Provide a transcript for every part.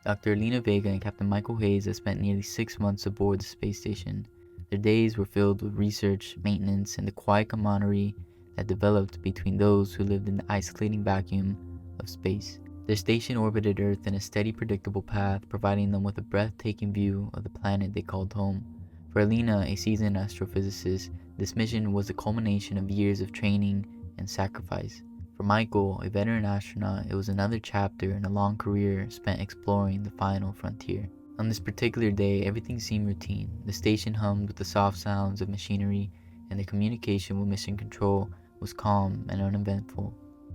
Dr. Elena Vega and Captain Michael Hayes had spent nearly 6 months aboard the space station. Their days were filled with research, maintenance, and the quiet camaraderie that developed between those who lived in the isolating vacuum of space. Their station orbited Earth in a steady, predictable path, providing them with a breathtaking view of the planet they called home. For Elena, a seasoned astrophysicist, this mission was the culmination of years of training and sacrifice. For Michael, a veteran astronaut, it was another chapter in a long career spent exploring the final frontier. On this particular day, everything seemed routine. The station hummed with the soft sounds of machinery, and the communication with mission control was calm and uneventful.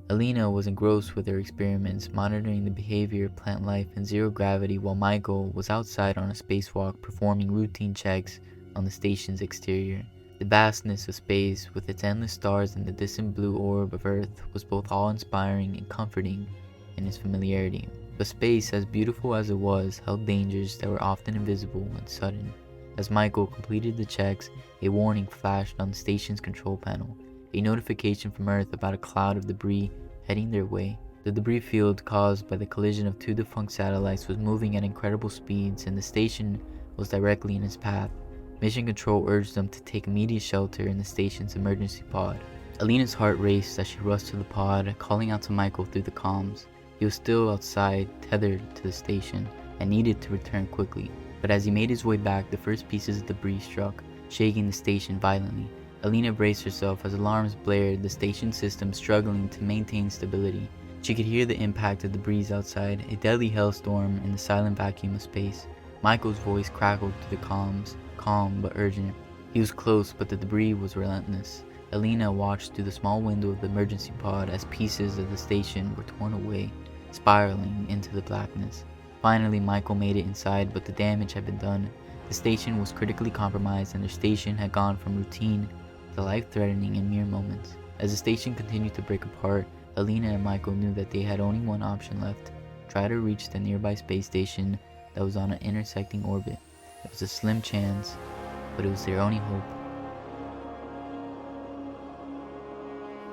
Elena was engrossed with her experiments, monitoring the behavior of plant life in zero gravity, while Michael was outside on a spacewalk performing routine checks on the station's exterior. The vastness of space, with its endless stars and the distant blue orb of Earth, was both awe-inspiring and comforting in its familiarity. But space, as beautiful as it was, held dangers that were often invisible and sudden. As Michael completed the checks, a warning flashed on the station's control panel, a notification from Earth about a cloud of debris heading their way. The debris field caused by the collision of two defunct satellites was moving at incredible speeds, and the station was directly in its path. Mission Control urged them to take immediate shelter in the station's emergency pod. Elena's heart raced as she rushed to the pod, calling out to Michael through the comms. He was still outside, tethered to the station, and needed to return quickly. But as he made his way back, the first pieces of debris struck, shaking the station violently. Elena braced herself as alarms blared, the station system struggling to maintain stability. She could hear the impact of the breeze outside, a deadly hailstorm in the silent vacuum of space. Michael's voice crackled through the comms, calm but urgent. He was close, but the debris was relentless. Elena watched through the small window of the emergency pod as pieces of the station were torn away, spiraling into the blackness. Finally, Michael made it inside, but the damage had been done. The station was critically compromised, and their station had gone from routine to life-threatening in mere moments. As the station continued to break apart, Elena and Michael knew that they had only one option left: try to reach the nearby space station that was on an intersecting orbit. It was a slim chance, but it was their only hope.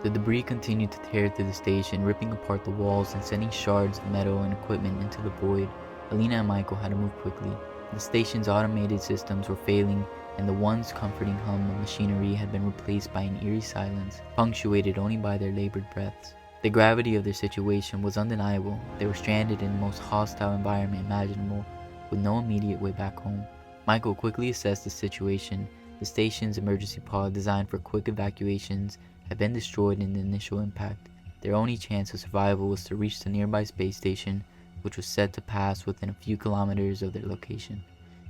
The debris continued to tear through the station, ripping apart the walls and sending shards of metal and equipment into the void. Elena and Michael had to move quickly. The station's automated systems were failing, and the once comforting hum of machinery had been replaced by an eerie silence, punctuated only by their labored breaths. The gravity of their situation was undeniable. They were stranded in the most hostile environment imaginable, with no immediate way back home. Michael quickly assessed the situation. The station's emergency pod, designed for quick evacuations, had been destroyed in the initial impact. Their only chance of survival was to reach the nearby space station, which was said to pass within a few kilometers of their location.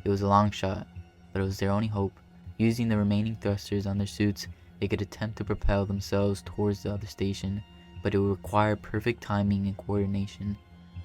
It was a long shot, but it was their only hope. Using the remaining thrusters on their suits, they could attempt to propel themselves towards the other station, but it would require perfect timing and coordination.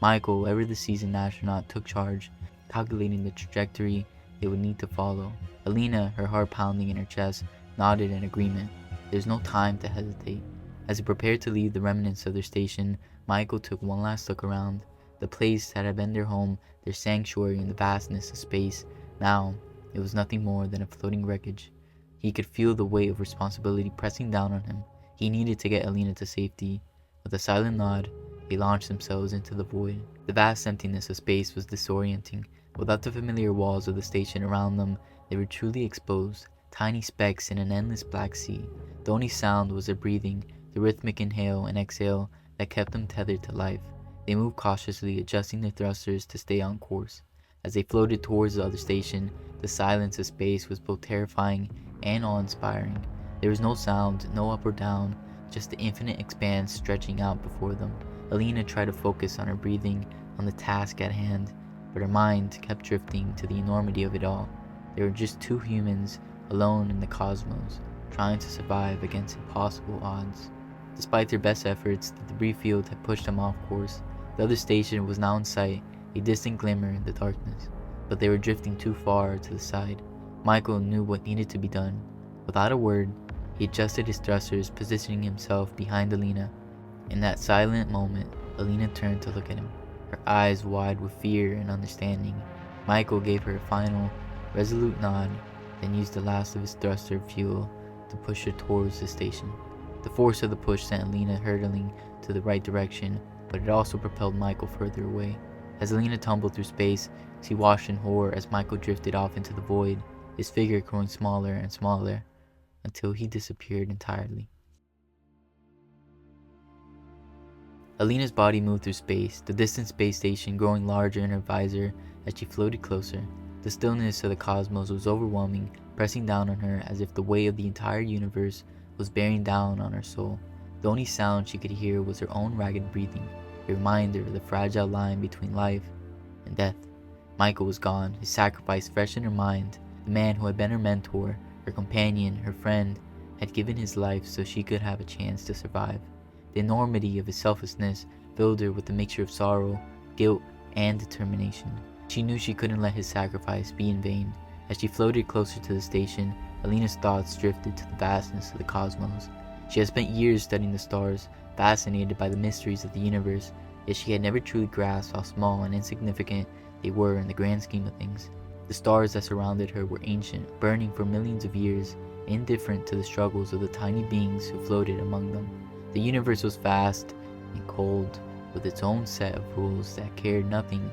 Michael, ever the seasoned astronaut, took charge, calculating the trajectory they would need to follow. Elena, her heart pounding in her chest, nodded in agreement. There was no time to hesitate. As they prepared to leave the remnants of their station, Michael took one last look around. The place that had been their home, their sanctuary in the vastness of space, now it was nothing more than a floating wreckage. He could feel the weight of responsibility pressing down on him. He needed to get Elena to safety. With a silent nod, they launched themselves into the void. The vast emptiness of space was disorienting. Without the familiar walls of the station around them, they were truly exposed, tiny specks in an endless black sea. The only sound was their breathing, the rhythmic inhale and exhale that kept them tethered to life. They moved cautiously, adjusting their thrusters to stay on course. As they floated towards the other station, the silence of space was both terrifying and awe-inspiring. There was no sound, no up or down, just the infinite expanse stretching out before them. Elena tried to focus on her breathing, on the task at hand, but her mind kept drifting to the enormity of it all. They were just two humans, alone in the cosmos, trying to survive against impossible odds. Despite their best efforts, the debris field had pushed them off course. The other station was now in sight, a distant glimmer in the darkness, but they were drifting too far to the side. Michael knew what needed to be done. Without a word, he adjusted his thrusters, positioning himself behind Elena. In that silent moment, Elena turned to look at him, her eyes wide with fear and understanding. Michael gave her a final, resolute nod, then used the last of his thruster fuel to push her towards the station. The force of the push sent Elena hurtling to the right direction, but it also propelled Michael further away. As Elena tumbled through space, she watched in horror as Michael drifted off into the void, his figure growing smaller and smaller until he disappeared entirely. Elena's body moved through space, the distant space station growing larger in her visor as she floated closer. The stillness of the cosmos was overwhelming, pressing down on her as if the weight of the entire universe was bearing down on her soul. The only sound she could hear was her own ragged breathing, a reminder of the fragile line between life and death. Michael was gone, his sacrifice fresh in her mind. The man who had been her mentor, her companion, her friend, had given his life so she could have a chance to survive. The enormity of his selflessness filled her with a mixture of sorrow, guilt, and determination. She knew she couldn't let his sacrifice be in vain. As she floated closer to the station, Elena's thoughts drifted to the vastness of the cosmos. She had spent years studying the stars, fascinated by the mysteries of the universe, yet she had never truly grasped how small and insignificant they were in the grand scheme of things. The stars that surrounded her were ancient, burning for millions of years, indifferent to the struggles of the tiny beings who floated among them. The universe was vast and cold, with its own set of rules that cared nothing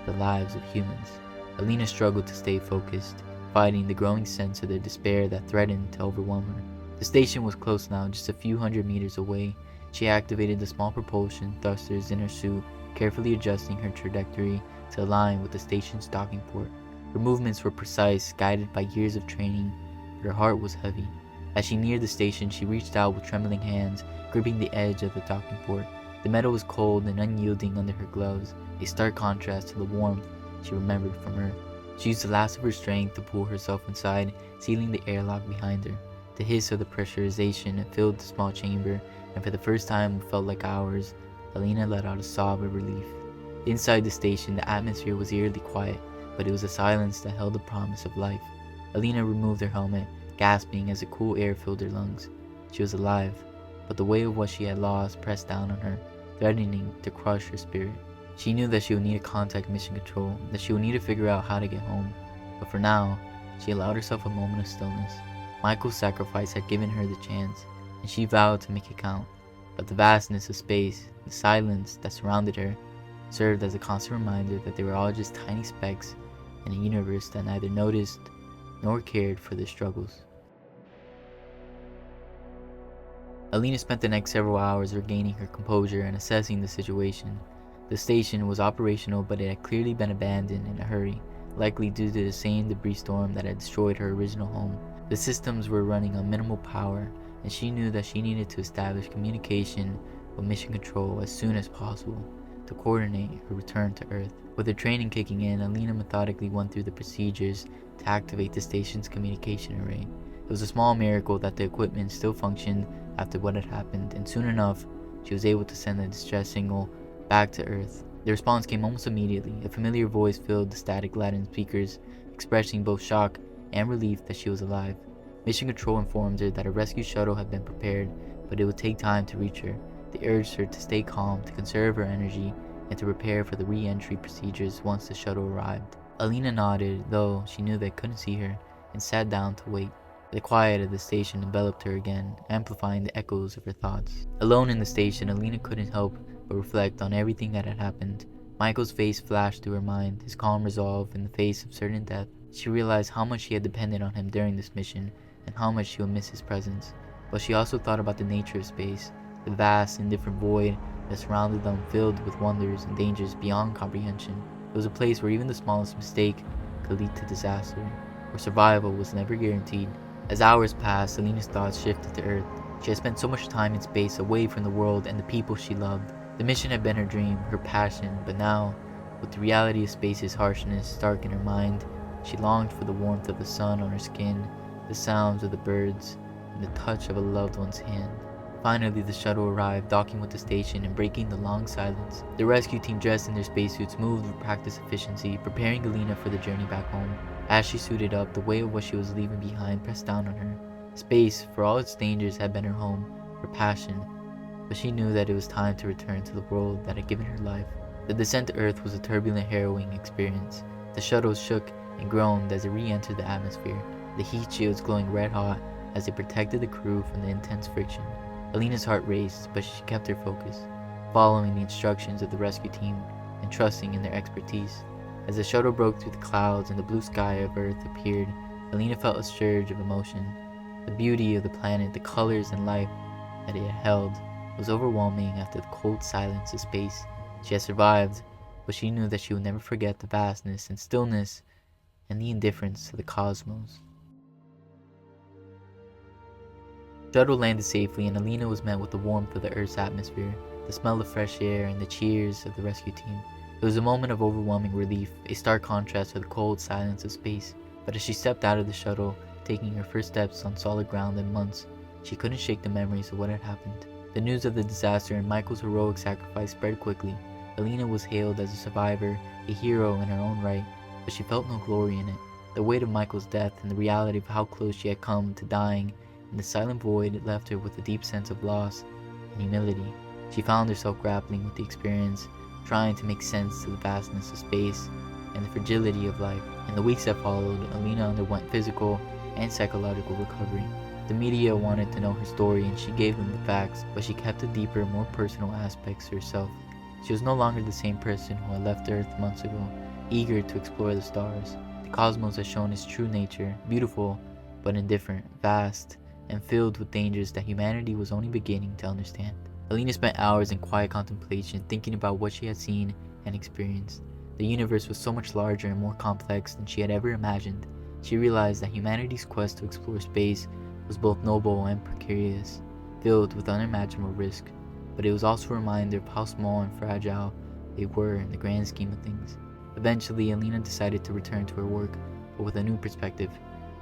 for the lives of humans. Elena struggled to stay focused, fighting the growing sense of their despair that threatened to overwhelm her. The station was close now, just a few hundred meters away. She activated the small propulsion thrusters in her suit, carefully adjusting her trajectory to align with the station's docking port. Her movements were precise, guided by years of training, but her heart was heavy. As she neared the station, she reached out with trembling hands, gripping the edge of the docking port. The metal was cold and unyielding under her gloves, a stark contrast to the warmth she remembered from Earth. She used the last of her strength to pull herself inside, sealing the airlock behind her. The hiss of the pressurization filled the small chamber, and for the first time it felt like hours. Elena let out a sob of relief. Inside the station, the atmosphere was eerily quiet, but it was a silence that held the promise of life. Elena removed her helmet, gasping as the cool air filled her lungs. She was alive, but the weight of what she had lost pressed down on her, threatening to crush her spirit. She knew that she would need to contact Mission Control, that she would need to figure out how to get home. But for now, she allowed herself a moment of stillness. Michael's sacrifice had given her the chance, and she vowed to make it count. But the vastness of space, the silence that surrounded her, served as a constant reminder that they were all just tiny specks in a universe that neither noticed nor cared for their struggles. Elena spent the next several hours regaining her composure and assessing the situation. The station was operational, but it had clearly been abandoned in a hurry, likely due to the same debris storm that had destroyed her original home. The systems were running on minimal power, and she knew that she needed to establish communication with Mission Control as soon as possible to coordinate her return to Earth. With her training kicking in, Elena methodically went through the procedures to activate the station's communication array. It was a small miracle that the equipment still functioned after what had happened, and soon enough, she was able to send a distress signal back to Earth. The response came almost immediately. A familiar voice filled the static Latin speakers, expressing both shock and relief that she was alive. Mission Control informed her that a rescue shuttle had been prepared, but it would take time to reach her. They urged her to stay calm, to conserve her energy, and to prepare for the re-entry procedures once the shuttle arrived. Elena nodded, though she knew they couldn't see her, and sat down to wait. The quiet of the station enveloped her again, amplifying the echoes of her thoughts. Alone in the station, Elena couldn't help but reflect on everything that had happened. Michael's face flashed through her mind, his calm resolve in the face of certain death. She realized how much she had depended on him during this mission, and how much she would miss his presence. But she also thought about the nature of space, the vast, indifferent void that surrounded them, filled with wonders and dangers beyond comprehension. It was a place where even the smallest mistake could lead to disaster, where survival was never guaranteed. As hours passed, Elena's thoughts shifted to Earth. She had spent so much time in space, away from the world and the people she loved. The mission had been her dream, her passion, but now, with the reality of space's harshness stark in her mind, she longed for the warmth of the sun on her skin, the sounds of the birds, and the touch of a loved one's hand. Finally, the shuttle arrived, docking with the station and breaking the long silence. The rescue team, dressed in their spacesuits, moved with practiced efficiency, preparing Elena for the journey back home. As she suited up, the weight of what she was leaving behind pressed down on her. Space, for all its dangers, had been her home, her passion, but she knew that it was time to return to the world that had given her life. The descent to Earth was a turbulent, harrowing experience. The shuttle shook and groaned as it re-entered the atmosphere, the heat shields glowing red-hot as they protected the crew from the intense friction. Elena's heart raced, but she kept her focus. Following the instructions of the rescue team, and trusting in their expertise. As the shuttle broke through the clouds and the blue sky of Earth appeared, Elena felt a surge of emotion. The beauty of the planet, the colors and life that it held, was overwhelming after the cold silence of space. She had survived, but she knew that she would never forget the vastness and stillness and the indifference of the cosmos. The shuttle landed safely, and Elena was met with the warmth of the Earth's atmosphere, the smell of fresh air, and the cheers of the rescue team. It was a moment of overwhelming relief, a stark contrast to the cold silence of space. But as she stepped out of the shuttle, taking her first steps on solid ground in months, she couldn't shake the memories of what had happened. The news of the disaster and Michael's heroic sacrifice spread quickly. Elena was hailed as a survivor, a hero in her own right, but she felt no glory in it. The weight of Michael's death and the reality of how close she had come to dying in the silent void left her with a deep sense of loss and humility. She found herself grappling with the experience, trying to make sense to the vastness of space and the fragility of life. In the weeks that followed, Elena underwent physical and psychological recovery. The media wanted to know her story and she gave them the facts, but she kept the deeper, more personal aspects to herself. She was no longer the same person who had left Earth months ago, eager to explore the stars. The cosmos has shown its true nature, beautiful but indifferent, vast, and filled with dangers that humanity was only beginning to understand. Elena spent hours in quiet contemplation, thinking about what she had seen and experienced. The universe was so much larger and more complex than she had ever imagined. She realized that humanity's quest to explore space was both noble and precarious, filled with unimaginable risk, but it was also a reminder of how small and fragile they were in the grand scheme of things. Eventually, Elena decided to return to her work, but with a new perspective.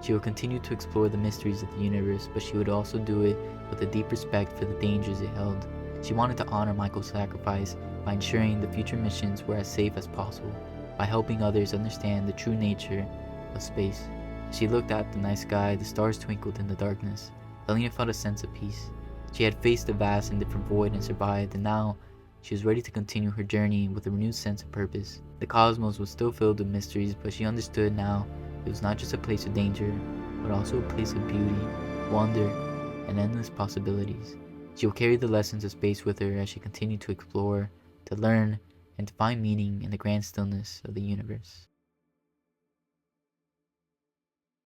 She would continue to explore the mysteries of the universe, but she would also do it with a deep respect for the dangers it held. She wanted to honor Michael's sacrifice by ensuring the future missions were as safe as possible, by helping others understand the true nature of space. As she looked at the night sky, the stars twinkled in the darkness. Elena felt a sense of peace. She had faced the vast and different void and survived, and now she was ready to continue her journey with a renewed sense of purpose. The cosmos was still filled with mysteries, but she understood now it was not just a place of danger, but also a place of beauty, wonder, and endless possibilities. She will carry the lessons of space with her as she continued to explore, to learn, and to find meaning in the grand stillness of the universe.